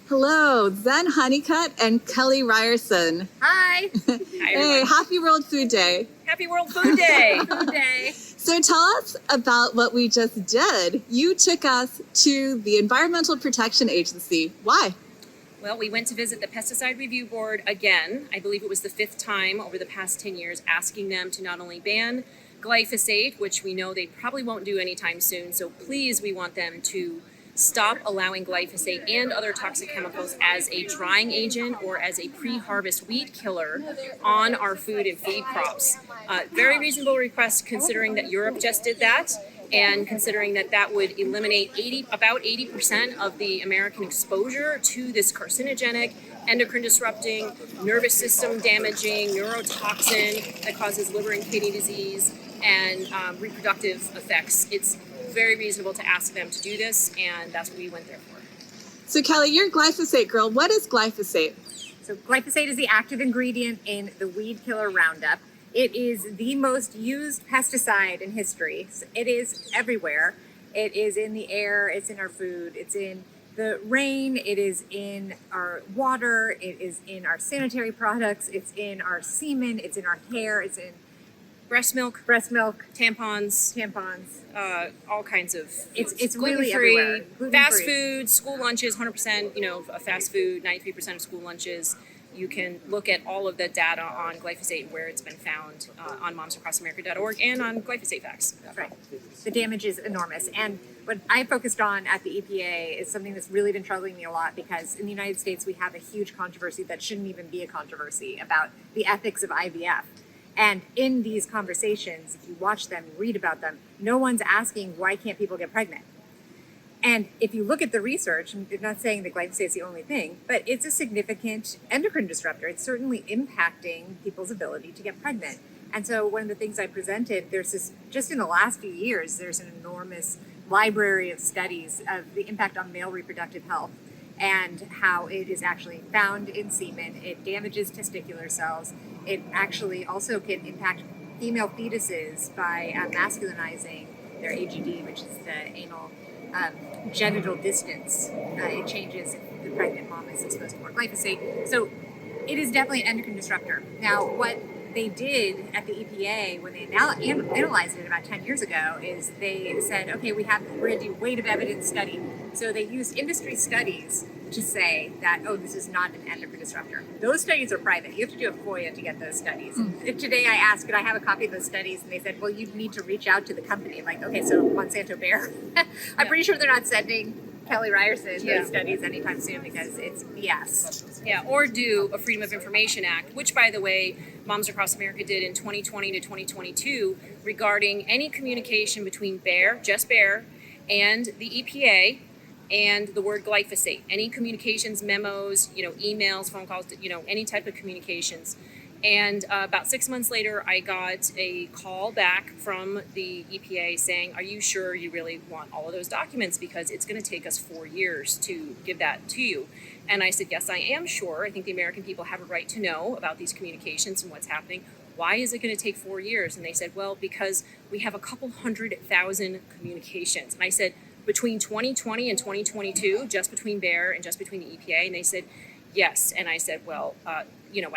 Hello, Zen Honeycutt and Kelly Ryerson. Hi. Hi, Hey, everyone. happy World Food Day. Happy World Food Day. Food day. So tell us about what we just did. You took us to the Environmental Protection Agency. Why? Well, we went to visit the Pesticide Review Board again. I believe it was the 5th time over the past 10 years, asking them to not only ban glyphosate, which we know they probably won't do anytime soon, so please, we want them to stop allowing glyphosate and other toxic chemicals as a drying agent or as a pre-harvest weed killer on our food and feed crops. Very reasonable request considering that Europe just did that, and considering that that would eliminate about 80% of the American exposure to this carcinogenic, endocrine disrupting, nervous system damaging neurotoxin that causes liver and kidney disease and reproductive effects. It's very reasonable to ask them to do this, and that's what we went there for. So Kelly, you're a glyphosate girl. What is glyphosate? So glyphosate is the active ingredient in the weed killer Roundup. It is the most used pesticide in history. It is everywhere. It is in the air, it's in our food, it's in the rain, it is in our water, it is in our sanitary products, it's in our semen, it's in our hair, it's in Breast milk, tampons, all kinds of. It's really everywhere. Gluten-free, fast food, school lunches, 100%. Fast food, 93% of school lunches. You can look at all of the data on glyphosate and where it's been found on momsacrossamerica.org and on Glyphosate Facts. Right. The damage is enormous. And what I focused on at the EPA is something that's really been troubling me a lot, because in the United States we have a huge controversy that shouldn't even be a controversy about the ethics of IVF. And in these conversations, if you watch them, read about them, no one's asking why can't people get pregnant. And if you look at the research, I'm not saying that glyphosate is the only thing, but it's a significant endocrine disruptor. It's certainly impacting people's ability to get pregnant. And so one of the things I presented, there's this, just in the last few years, there's an enormous library of studies of the impact on male reproductive health and how it is actually found in semen. It damages testicular cells. It actually also can impact female fetuses by masculinizing their AGD, which is the anal genital distance. It changes if the pregnant mom is exposed to more glyphosate. So it is definitely an endocrine disruptor. Now, what they did at the EPA when they analyzed it about 10 years ago is they said, okay, we're going to do weight of evidence study. So they used industry studies to say that, oh, this is not an endocrine disruptor. Those studies are private. You have to do a FOIA to get those studies. If today I asked, could I have a copy of those studies? And they said, well, you need to reach out to the company. I'm like, okay, so Monsanto Bayer. I'm pretty sure they're not sending Kelly Ryerson those studies anytime soon, because it's BS. Yeah, or do a Freedom of Information Act, which, by the way, Moms Across America did in 2020 to 2022 regarding any communication between Bayer, just Bayer, and the EPA and the word glyphosate. Any communications, memos, emails, phone calls, any type of communications. And about 6 months later, I got a call back from the EPA saying, are you sure you really want all of those documents? Because it's going to take us 4 years to give that to you. And I said, yes, I am sure. I think the American people have a right to know about these communications and what's happening. Why is it going to take 4 years? And they said, well, because we have a couple 100,000 communications. And I said, between 2020 and 2022, just between Bayer and just between the EPA? And they said, yes. And I said, well, I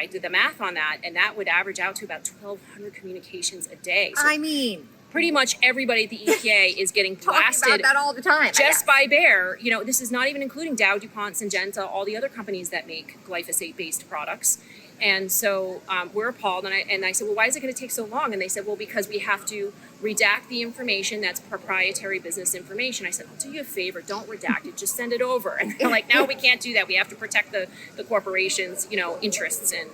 did the math on that, and that would average out to about 1,200 communications a day. So I mean, pretty much everybody at the EPA is getting blasted talking about that all the time, just by Bayer. This is not even including Dow, DuPont, Syngenta, all the other companies that make glyphosate-based products. And so we're appalled, and I said, well, why is it going to take so long? And they said, well, because we have to redact the information that's proprietary business information. I said, I'll do you a favor, don't redact it, just send it over. And they're like, no, we can't do that. We have to protect the corporation's, interests and,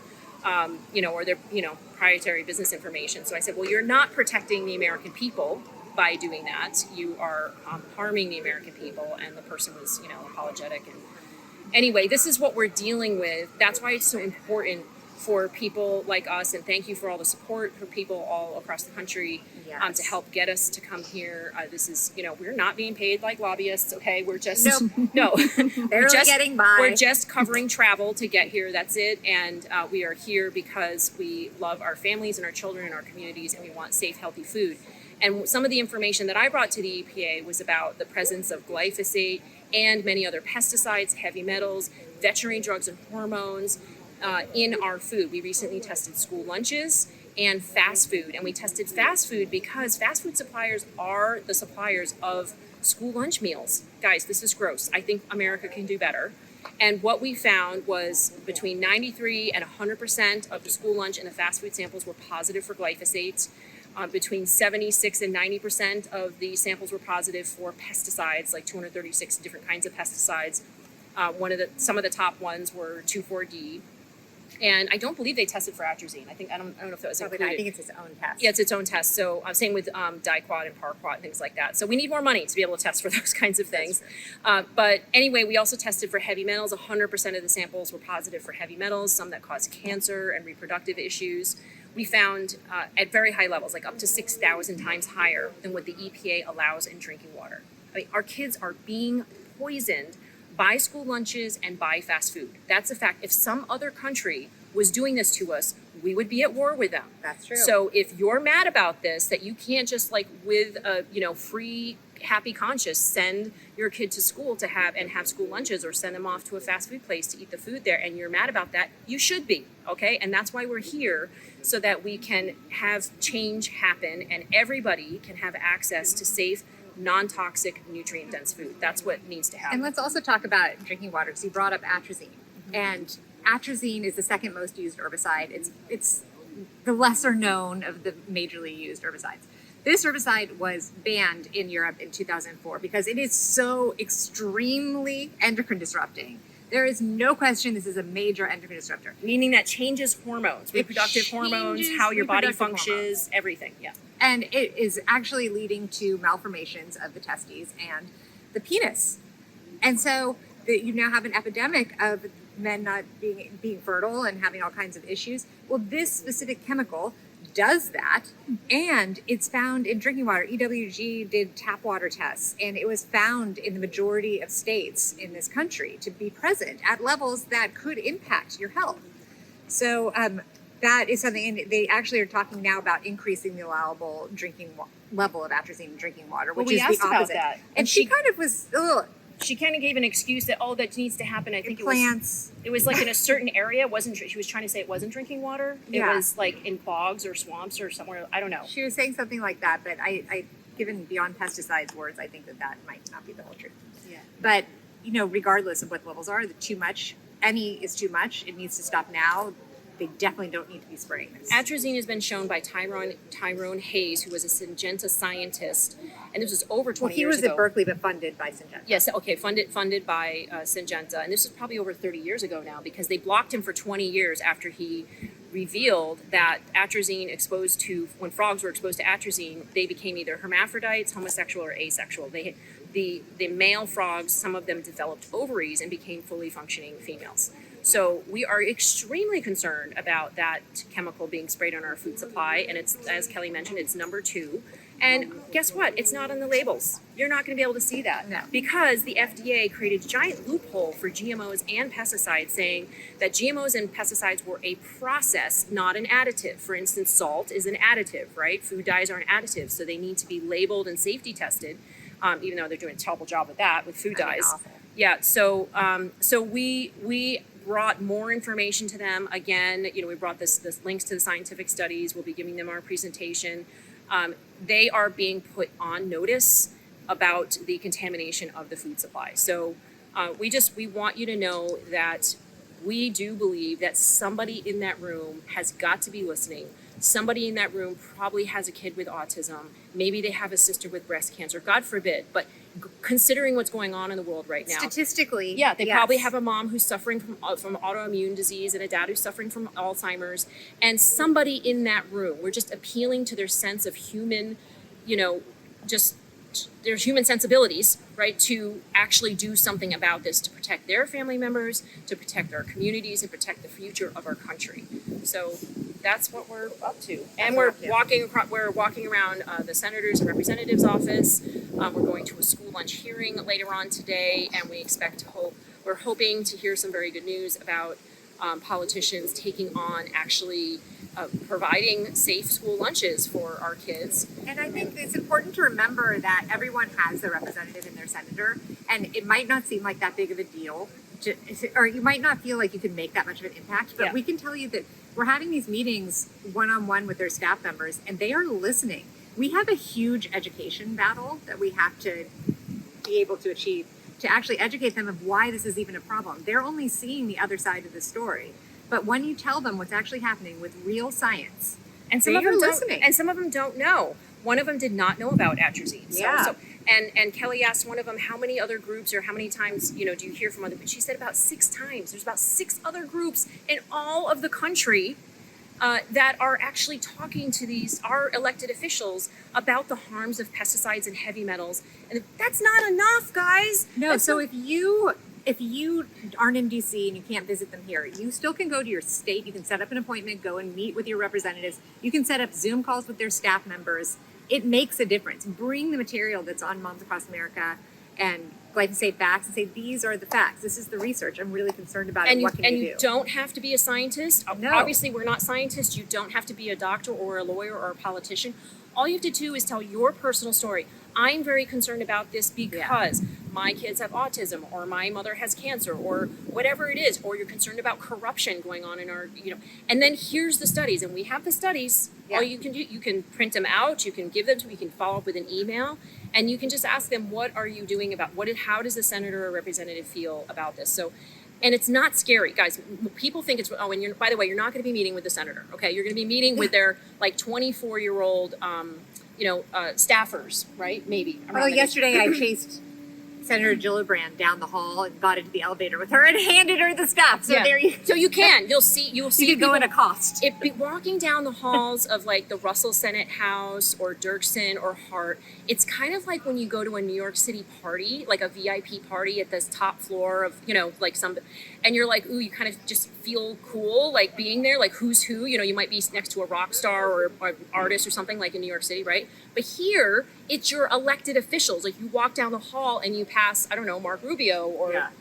or their, proprietary business information. So I said, well, you're not protecting the American people by doing that. You are harming the American people. And the person was, apologetic. And anyway, this is what we're dealing with. That's why it's so important for people like us, and thank you for all the support for people all across the country to help get us to come here. This is, we're not being paid like lobbyists, okay? We're just, getting by. We're just covering travel to get here, that's it. And we are here because we love our families and our children and our communities, and we want safe, healthy food. And some of the information that I brought to the EPA was about the presence of glyphosate and many other pesticides, heavy metals, veterinary drugs and hormones in our food. We recently tested school lunches and fast food. And we tested fast food because fast food suppliers are the suppliers of school lunch meals. Guys, this is gross. I think America can do better. And what we found was between 93 and 100% of the school lunch and the fast food samples were positive for glyphosate. Between 76 and 90% of the samples were positive for pesticides, like 236 different kinds of pesticides. Some of the top ones were 2,4-D. And I don't believe they tested for atrazine. I don't know if that was Probably included. not. I think it's its own test. Yeah, it's its own test. So same with diquat and paraquat and things like that. So we need more money to be able to test for those kinds of things. But anyway, we also tested for heavy metals. 100% of the samples were positive for heavy metals, some that cause cancer and reproductive issues. We found at very high levels, like up to 6,000 times higher than what the EPA allows in drinking water. I mean, our kids are being poisoned by school lunches and by fast food. That's a fact. If some other country was doing this to us, we would be at war with them. That's true. So if you're mad about this, that you can't just like with a free happy conscience send your kid to school to have school lunches or send them off to a fast food place to eat the food there, and you're mad about that, you should be, okay? And that's why we're here, so that we can have change happen and everybody can have access to safe, non-toxic, nutrient-dense food. That's what needs to happen. And let's also talk about drinking water, because you brought up atrazine. And atrazine is the second most used herbicide. It's the lesser known of the majorly used herbicides. This herbicide was banned in Europe in 2004 because it is so extremely endocrine disrupting. There is no question this is a major endocrine disruptor. Meaning that changes hormones, reproductive hormones, changes how your body reproductive functions, hormones. everything, yeah. And it is actually leading to malformations of the testes and the penis. And so you now have an epidemic of men not being fertile and having all kinds of issues. Well, this specific chemical does that, and it's found in drinking water. EWG did tap water tests, and it was found in the majority of states in this country to be present at levels that could impact your health. So that is something, and they actually are talking now about increasing the allowable drinking level of atrazine in drinking water, which we is asked the about opposite. that. And she kind of was, She kind of gave an excuse that, that needs to happen. I think plants. It was like in a certain area. She was trying to say it wasn't drinking water. Yeah. It was like in bogs or swamps or somewhere. I don't know. She was saying something like that, but I given beyond pesticides words, I think that might not be the whole truth. Yeah. But, regardless of what the levels are, the too much, any is too much. It needs to stop now. They definitely don't need to be spraying this. Atrazine has been shown by Tyrone Hayes, who was a Syngenta scientist, and this was over 20 He years was ago. at Berkeley, but funded by Syngenta. Yes, okay, funded by Syngenta, and this is probably over 30 years ago now, because they blocked him for 20 years after he revealed that atrazine when frogs were exposed to atrazine, they became either hermaphrodites, homosexual, or asexual. The male frogs, some of them developed ovaries and became fully functioning females. So we are extremely concerned about that chemical being sprayed on our food supply, and it's, as Kelly mentioned, it's number 2. And guess what? It's not on the labels. You're not going to be able to see that. No. Because the FDA created a giant loophole for GMOs and pesticides, saying that GMOs and pesticides were a process, not an additive. For instance, salt is an additive, right? Food dyes are an additive, so they need to be labeled and safety tested, even though they're doing a terrible job with that with food dyes. Awful. Yeah, so we brought more information to them. Again, we brought this links to the scientific studies. We'll be giving them our presentation. They are being put on notice about the contamination of the food supply. So we want you to know that we do believe that somebody in that room has got to be listening. Somebody in that room probably has a kid with autism. Maybe they have a sister with breast cancer, God forbid. But considering what's going on in the world right now, Statistically, yeah, they yes. probably have a mom who's suffering from autoimmune disease and a dad who's suffering from Alzheimer's, and somebody in that room. We're just appealing to their sense of human, just their human sensibilities, right, to actually do something about this, to protect their family members, to protect our communities, and protect the future of our country. So that's what we're up to. And we're walking around the senators and representatives' office. We're going to a school lunch hearing later on today, and we're hoping to hear some very good news about politicians taking on actually providing safe school lunches for our kids. And I think it's important to remember that everyone has their representative and their senator, and it might not seem like that big of a deal, or you might not feel like you can make that much of an impact, but we can tell you that we're having these meetings one-on-one with their staff members, and they are listening. We have a huge education battle that we have to be able to achieve to actually educate them of why this is even a problem. They're only seeing the other side of the story. But when you tell them what's actually happening with real science, and some of them listening, and some of them don't know. One of them did not know about atrazine. And Kelly asked one of them, how many other groups or how many times, do you hear from other? But she said about 6 times. There's about 6 other groups in all of the country that are actually talking to our elected officials about the harms of pesticides and heavy metals. And that's not enough, guys. No, so if you aren't in DC and you can't visit them here, you still can go to your state. You can set up an appointment, go and meet with your representatives. You can set up Zoom calls with their staff members. It makes a difference. Bring the material that's on Moms Across America and Glyphosate-Based and say, these are the facts. This is the research. I'm really concerned about it. What can you do? And you don't have to be a scientist. No. Obviously, we're not scientists. You don't have to be a doctor or a lawyer or a politician. All you have to do is tell your personal story. I'm very concerned about this because my kids have autism, or my mother has cancer, or whatever it is, or you're concerned about corruption going on in our, and then here's the studies, and we have the studies. All you can do, you can print them out, you can give them to me, you can follow up with an email, and you can just ask them, what are you doing about, how does the senator or representative feel about this? So, and it's not scary, guys. People think it's, and by the way, you're not going to be meeting with the senator, okay? You're going to be meeting with their 24-year-old, staffers, right? Maybe. Well, yesterday I chased Senator Gillibrand down the hall and got into the elevator with her and handed her the stuff. So there you. So you can. You'll see. You could go in a cost. If be walking down the halls of the Russell Senate House or Dirksen or Hart, it's kind of like when you go to a New York City party, like a VIP party at this top floor of and you're like, ooh, you kind of just feel cool, being there, who's who. You might be next to a rock star or an artist or something, like in New York City, right? But here, it's your elected officials. You walk down the hall and you pass, I don't know, Mark Rubio or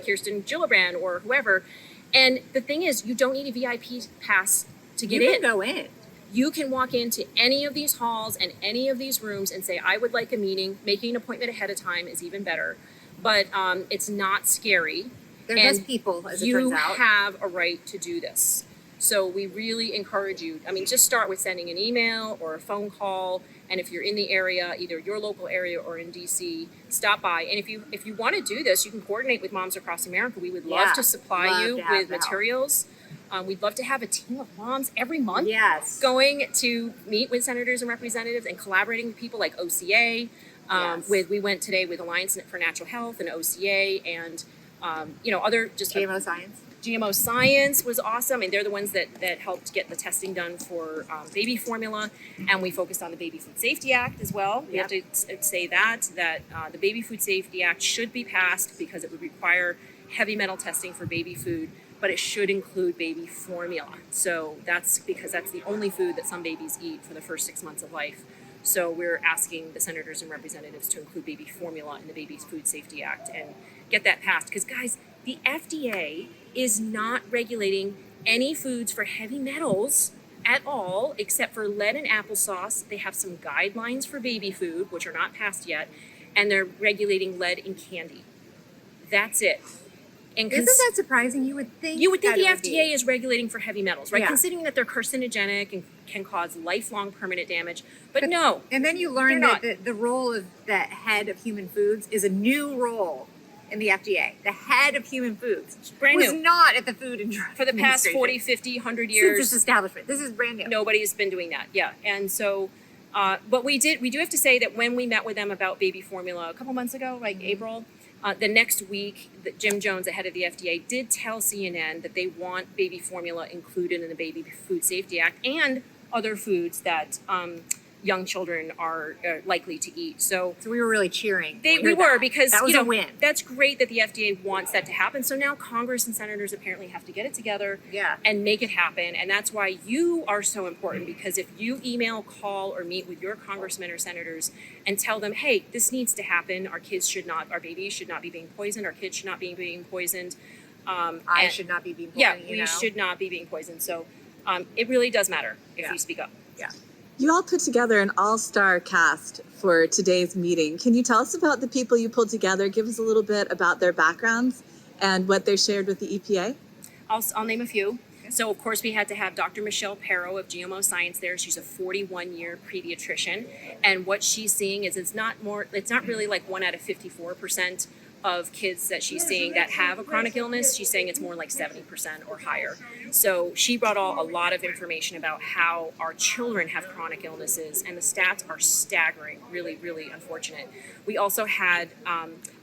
Kirsten Gillibrand or whoever. And the thing is, you don't need a VIP pass to get in. You can go in. You can walk into any of these halls and any of these rooms and say, I would like a meeting. Making an appointment ahead of time is even better. But it's not scary. They're just people, as it turns out. You have a right to do this. So we really encourage you. Just start with sending an email or a phone call. And if you're in the area, either your local area or in DC, stop by. And if you want to do this, you can coordinate with Moms Across America. We would love to supply you with materials. We'd love to have a team of moms every month going to meet with senators and representatives and collaborating with people like OCA. We went today with Alliance for Natural Health and OCA and other just GMO Science. GMO Science was awesome, and they're the ones that helped get the testing done for baby formula, and we focused on the Baby Food Safety Act as well. We have to say that the Baby Food Safety Act should be passed because it would require heavy metal testing for baby food, but it should include baby formula. So that's because that's the only food that some babies eat for the first 6 months of life. So we're asking the senators and representatives to include baby formula in the Baby Food Safety Act and get that passed. Because guys, the FDA is not regulating any foods for heavy metals at all, except for lead in applesauce. They have some guidelines for baby food, which are not passed yet, and they're regulating lead in candy. That's it. And isn't that surprising? You would think the FDA is regulating for heavy metals, right? Considering that they're carcinogenic and can cause lifelong permanent damage. But no. And then you learn that the role of the head of human foods is a new role in the FDA. The head of human foods was not at the Food and Drug for the past 40, 50, 100 years. Since its establishment. This is brand new. Nobody's been doing that. Yeah. And so, but we do have to say that when we met with them about baby formula a couple months ago, April, the next week, Jim Jones, the head of the FDA, did tell CNN that they want baby formula included in the Baby Food Safety Act and other foods that young children are likely to eat. So we were really cheering. We were, because that was a win. That's great that the FDA wants that to happen. So now Congress and senators apparently have to get it together and make it happen. And that's why you are so important, because if you email, call, or meet with your congressmen or senators and tell them, hey, this needs to happen. Our babies should not be being poisoned. Our kids should not be being poisoned. I should not be being poisoned. Yeah, you we know? should not be being poisoned. So it really does matter if we speak up. Yeah. You all put together an all-star cast for today's meeting. Can you tell us about the people you pulled together? Give us a little bit about their backgrounds and what they shared with the EPA. I'll name a few. So, of course, we had to have Dr. Michelle Perro of GMO Science there. She's a 41-year pediatrician. And what she's seeing is it's not really like 1 out of 54% of kids that she's seeing that have a chronic illness. She's saying it's more like 70% or higher. So she brought a lot of information about how our children have chronic illnesses, and the stats are staggering, really, really unfortunate. We also had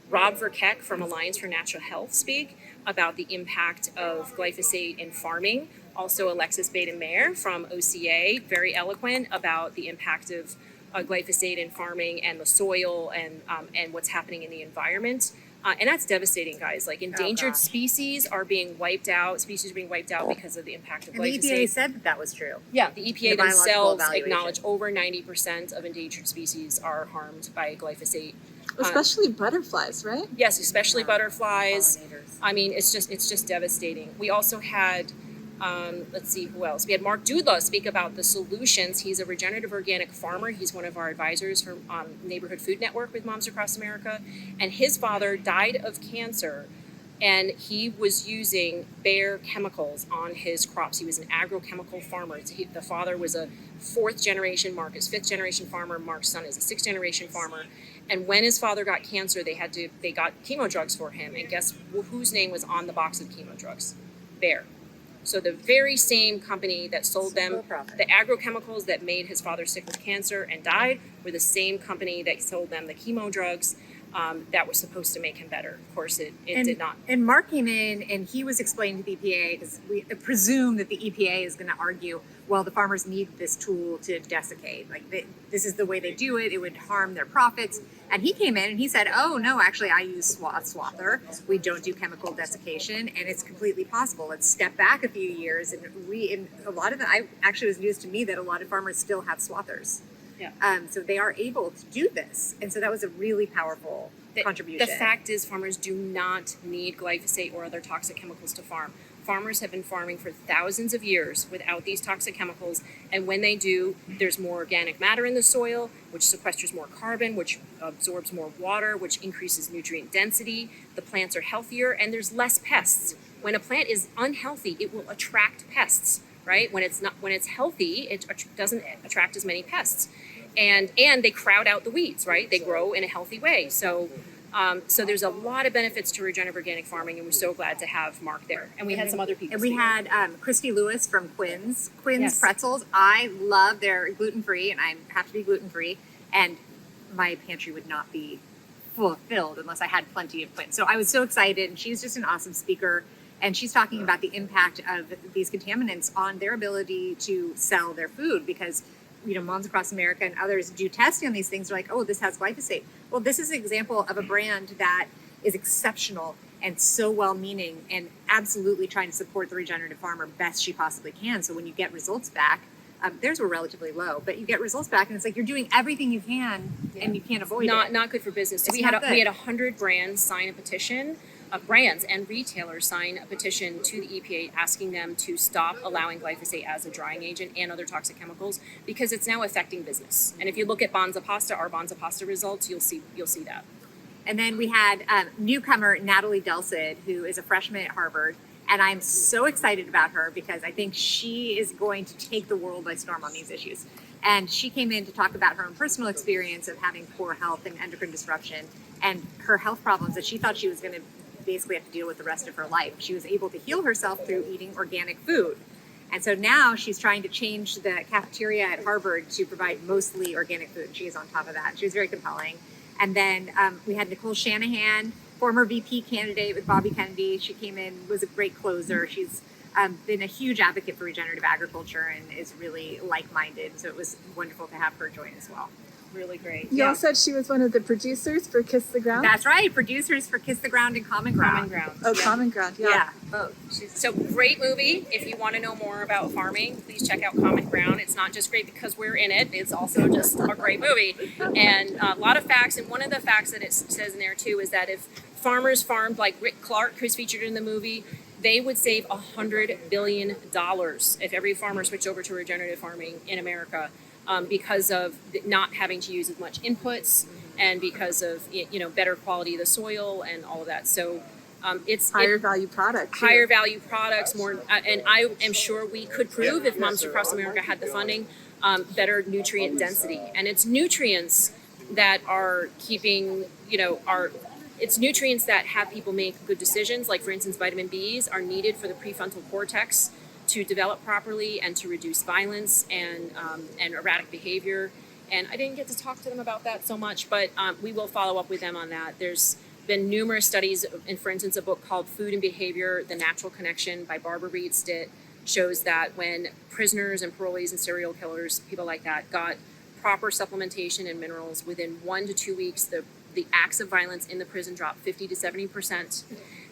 Rob Verkeck from Alliance for Natural Health speak about the impact of glyphosate in farming. Also Alexis Beta-Mayer from OCA, very eloquent about the impact of glyphosate in farming and the soil and what's happening in the environment. And that's devastating, guys. Like endangered species are being wiped out. Species are being wiped out because of the impact of glyphosate. And the EPA said that was true. Yeah, the EPA The biological themselves evaluation. acknowledge over 90% of endangered species are harmed by glyphosate. Especially butterflies, right? Yes, especially butterflies. Pollinators. I mean, it's just devastating. We also had, let's see who else. We had Mark Dudla speak about the solutions. He's a regenerative organic farmer. He's one of our advisors from Neighborhood Food Network with Moms Across America. And his father died of cancer, and he was using Bayer chemicals on his crops. He was an agrochemical farmer. The father was a 4th generation. Mark is 5th generation farmer. Mark's son is a 6th generation farmer. And when his father got cancer, they got chemo drugs for him. And guess whose name was on the box of chemo drugs? Bayer. So the very same company that sold them the agrochemicals that made his father sick with cancer and died were the same company that sold them the chemo drugs that was supposed to make him better. Of course, it did not. And Mark came in and he was explaining to the EPA, because we presume that the EPA is going to argue, well, the farmers need this tool to desiccate. Like this is the way they do it. It would harm their profits. And he came in and he said, oh, no, actually, I use swather. We don't do chemical desiccation, and it's completely possible. Let's step back a few years. And a lot of them, actually, it was news to me that a lot of farmers still have swathers. Yeah. So they are able to do this. And so that was a really powerful contribution. The fact is, farmers do not need glyphosate or other toxic chemicals to farm. Farmers have been farming for thousands of years without these toxic chemicals, and when they do, there's more organic matter in the soil, which sequesters more carbon, which absorbs more water, which increases nutrient density. The plants are healthier, and there's less pests. When a plant is unhealthy, it will attract pests, right? When it's healthy, it doesn't attract as many pests. And they crowd out the weeds, right? They grow in a healthy way. So there's a lot of benefits to regenerative organic farming, and we're so glad to have Mark there. And we had some other people. And we had Christy Lewis from Quinn's Yes. Pretzels. I love their gluten-free, and I have to be gluten-free. And my pantry would not be fulfilled unless I had plenty of Quinn. So I was so excited, and she's just an awesome speaker. And she's talking about the impact of these contaminants on their ability to sell their food, because Moms Across America and others do testing on these things. They're like, oh, this has glyphosate. Well, this is an example of a brand that is exceptional and so well-meaning and absolutely trying to support the regenerative farmer best she possibly can. So when you get results back, theirs were relatively low, but you get results back, and it's like you're doing everything you can, and you can't avoid it. Not good for business. So It's we had not good. 100 brands sign a petition. Brands and retailers sign a petition to the EPA asking them to stop allowing glyphosate as a drying agent and other toxic chemicals, because it's now affecting business. And if you look at Bonza Pasta, our Bonza Pasta results, you'll see that. And then we had newcomer Natalie Delcid, who is a freshman at Harvard. And I'm so excited about her because I think she is going to take the world by storm on these issues. And she came in to talk about her own personal experience of having poor health and endocrine disruption and her health problems that she thought she was going to basically have to deal with the rest of her life. She was able to heal herself through eating organic food. And so now she's trying to change the cafeteria at Harvard to provide mostly organic food. And she's on top of that. She was very compelling. And then we had Nicole Shanahan, former VP candidate with Bobby Kennedy. She came in, was a great closer. She's been a huge advocate for regenerative agriculture and is really like-minded. So it was wonderful to have her join as well. Really great. You all said she was one of the producers for Kiss the Ground? That's right. Producers for Kiss the Ground and Common Ground. Oh, Common Ground, yeah. Both. So great movie. If you want to know more about farming, please check out Common Ground. It's not just great because we're in it. It's also just a great movie. And a lot of facts. And one of the facts that it says in there too is that if farmers farmed like Rick Clark, who's featured in the movie, they would save $100 billion if every farmer switched over to regenerative farming in America, because of not having to use as much inputs and because of better quality of the soil and all of that. So it's higher value products. Higher value products, more, and I am sure we could prove if Moms Across America had the funding, better nutrient density. And it's nutrients that are keeping, it's nutrients that have people make good decisions. Like, for instance, vitamin Bs are needed for the prefrontal cortex to develop properly and to reduce violence and erratic behavior. And I didn't get to talk to them about that so much, but we will follow up with them on that. There's been numerous studies, and for instance, a book called Food and Behavior, The Natural Connection by Barbara Reed Stitt, shows that when prisoners and parolees and serial killers, people like that, got proper supplementation and minerals, within 1 to 2 weeks, the acts of violence in the prison dropped 50 to 70%.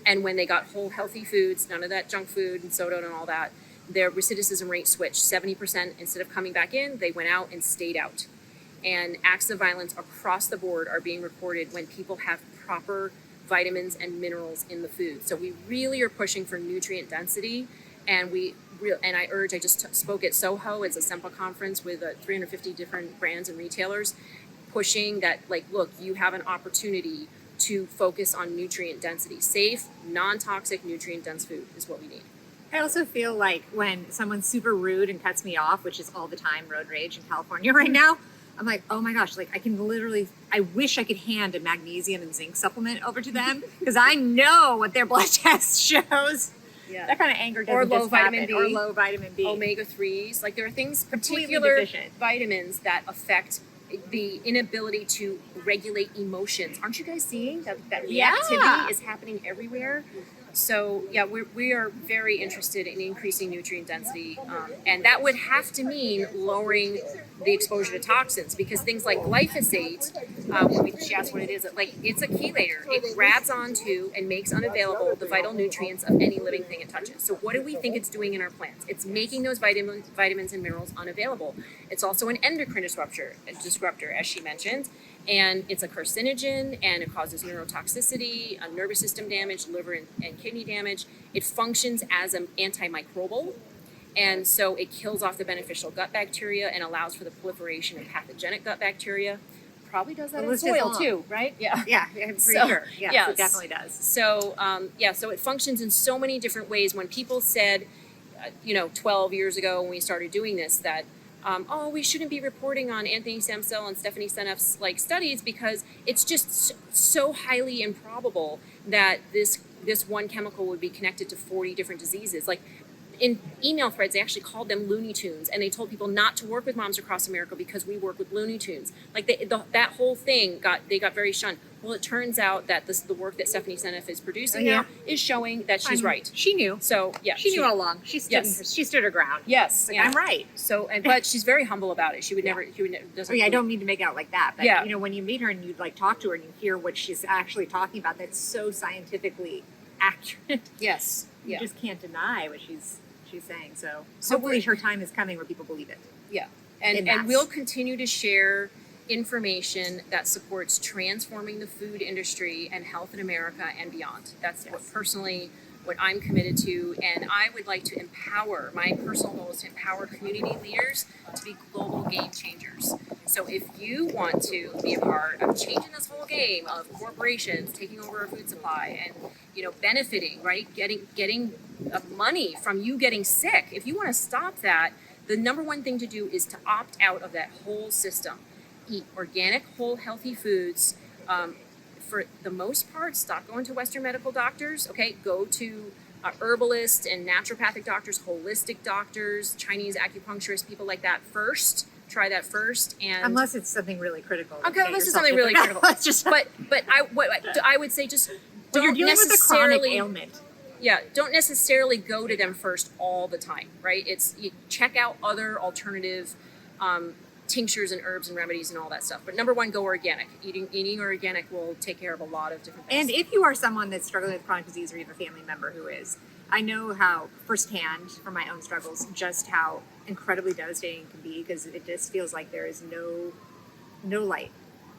And when they got whole healthy foods, none of that junk food and soda and all that, their recidivism rate switched. 70%, instead of coming back in, they went out and stayed out. And acts of violence across the board are being reported when people have proper vitamins and minerals in the food. So we really are pushing for nutrient density, and I just spoke at Soho. It's a SEMPA conference with 350 different brands and retailers, pushing that, like, look, you have an opportunity to focus on nutrient density. Safe, non-toxic, nutrient-dense food is what we need. I also feel like when someone's super rude and cuts me off, which is all the time, road rage in California right now, I'm like, oh my gosh, like I wish I could hand a magnesium and zinc supplement over to them, because I know what their blood test shows. Yeah. That kind of anger doesn't or low just vitamin happen. B, or low vitamin B, omega-3s. Like, there are things, Completely particular deficient. vitamins that affect the inability to regulate emotions. Aren't you guys seeing that reactivity is happening everywhere? So yeah, we are very interested in increasing nutrient density, and that would have to mean lowering the exposure to toxins, because things like glyphosate, she asked what it is, like, it's a chelator. It grabs onto and makes unavailable the vital nutrients of any living thing it touches. So what do we think it's doing in our plants? It's making those vitamins and minerals unavailable. It's also an endocrine disruptor, as she mentioned. And it's a carcinogen, and it causes neurotoxicity, nervous system damage, liver and kidney damage. It functions as an antimicrobial, and so it kills off the beneficial gut bacteria and allows for the proliferation of pathogenic gut bacteria. Probably does that in soil too, right? Yeah. Yeah, I'm pretty sure. Yes, it definitely does. So, so it functions in so many different ways. When people said, 12 years ago when we started doing this, that we shouldn't be reporting on Anthony Samsell and Stephanie Seneff's studies, because it's just so highly improbable that this one chemical would be connected to 40 different diseases. Like, in email threads, they actually called them Looney Tunes, and they told people not to work with Moms Across America because we work with Looney Tunes. Like, that whole thing got very shunned. Well, it turns out that the work that Stephanie Seneff is producing now is showing that she's right. She knew. So yeah, she knew all along. She stood her ground. Yes, I'm right. So, but she's very humble about it. She would never. I don't mean to make it out like that, but when you meet her and you talk to her and you hear what she's actually talking about, that's so scientifically accurate. Yes, you just can't deny what she's saying. So hopefully her time is coming where people believe it. Yeah, and we'll continue to share information that supports transforming the food industry and health in America and beyond. That's what I'm committed to, and I would like to empower, my personal goal is to empower community leaders to be global game changers. So if you want to be a part of changing this whole game of corporations taking over our food supply and benefiting, right, getting money from you getting sick, if you want to stop that, the number one thing to do is to opt out of that whole system. Eat organic, whole, healthy foods. For the most part, stop going to Western medical doctors. Okay, go to herbalists and naturopathic doctors, holistic doctors, Chinese acupuncturists, people like that first. Try that first, and unless it's something really critical. Okay, unless it's something really critical. But I would say just don't you're dealing with a chronic ailment. Yeah, don't necessarily go to them first all the time, right? You check out other alternative tinctures and herbs and remedies and all that stuff. But number one, go organic. Eating organic will take care of a lot of different things. And if you are someone that's struggling with chronic disease, or you have a family member who is, I know how firsthand from my own struggles just how incredibly devastating it can be, because it just feels like there is no light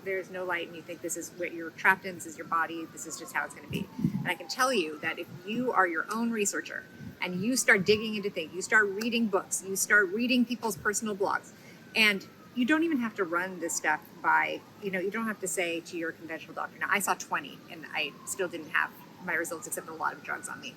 there's no light and you think this is what you're trapped in, this is your body, this is just how it's going to be. And I can tell you that if you are your own researcher and you start digging into things, you start reading books, you start reading people's personal blogs, and you don't even have to run this stuff by, you don't have to say to your conventional doctor. Now, I saw 20 and I still didn't have my results except a lot of drugs on me.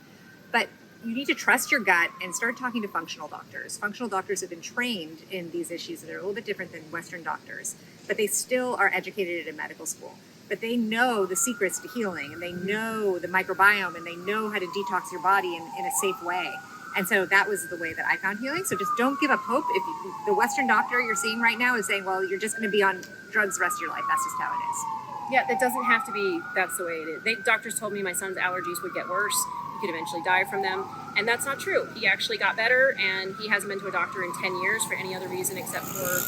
But you need to trust your gut and start talking to functional doctors. Functional doctors have been trained in these issues that are a little bit different than Western doctors, but they still are educated at a medical school. But they know the secrets to healing, and they know the microbiome, and they know how to detox your body in a safe way. And so that was the way that I found healing. So just don't give up hope. If the Western doctor you're seeing right now is saying, well, you're just going to be on drugs the rest of your life. That's just how it is. Yeah, that doesn't have to be, that's the way it is. Doctors told me my son's allergies would get worse. He could eventually die from them. And that's not true. He actually got better, and he hasn't been to a doctor in 10 years for any other reason except for,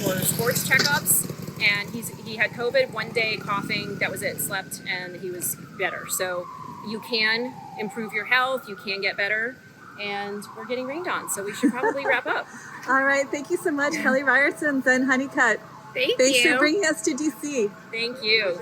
for sports checkups. And he had COVID, one day coughing, that was it, slept, and he was better. So you can improve your health, you can get better, and we're getting rained on, so we should probably wrap up. All right. Thank you so much, Kelly Ryerson, Zen Honeycutt. Thanks Thanks for bringing us to DC. Thank you.